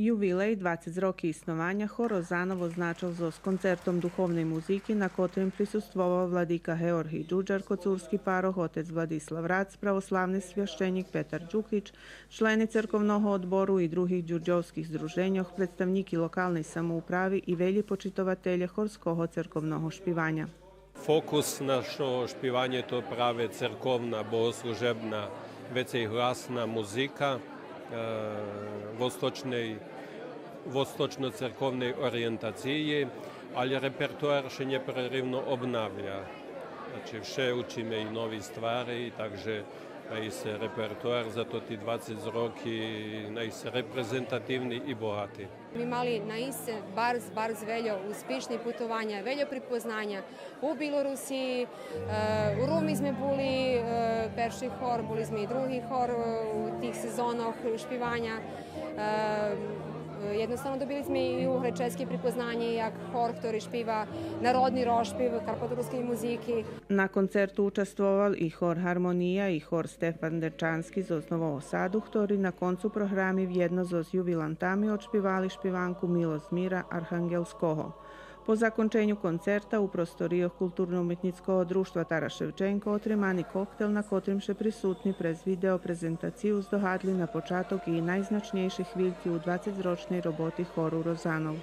Ювілей 20 років існування хор Розанов означав з концертом духовної музики, на котрим присутствував владика Георгій Đuđar, Kocurski парох, отець Владислав Рац, православний священик Петар Đukić, члени церковного odboru i drugih đurđovskih združenja, представники локальної самоуправи і велі почитователі хорського церковного шпівання. Fokus našo špivanje to prave cerkovna, bogoslужебna, vecej glasna muzika vostočno-cerkovnej orijentacije, ali repertoar še neprerivno obnavlja. Znači, vše učíme i novi stvari, takže se repertoar za to ti 20 roki se reprezentativni i bogati. Mi mali bardzo veljo uspešni putovanja, veljo pripoznanja u Білорусі, u Rumi sme bili perši hor, bili sme i drugi hor u tih sezonah špivanja. Jednostavno dobili smo i u Hrečevskій pripoznanje jak hor, ktorý špiva narodni rošpiv karpatoruskej muziki. Na koncertu učestvoval i hor Harmonija i hor Stefan Dečanski z Novom Sadu, ktorí na koncu programi vjedno s jubilantami odšpivali špivanku Milost Mira Arhangelskoho. Po zakončenju koncerta u prostorijah Kulturno-umetnickog društva Tara Ševčenko otrimani koktel na kotrim še prisutni prez video prezentaciju zdohadli na počatok i najznačnejših hviljki u 20-ročnej roboti horu Rozanov.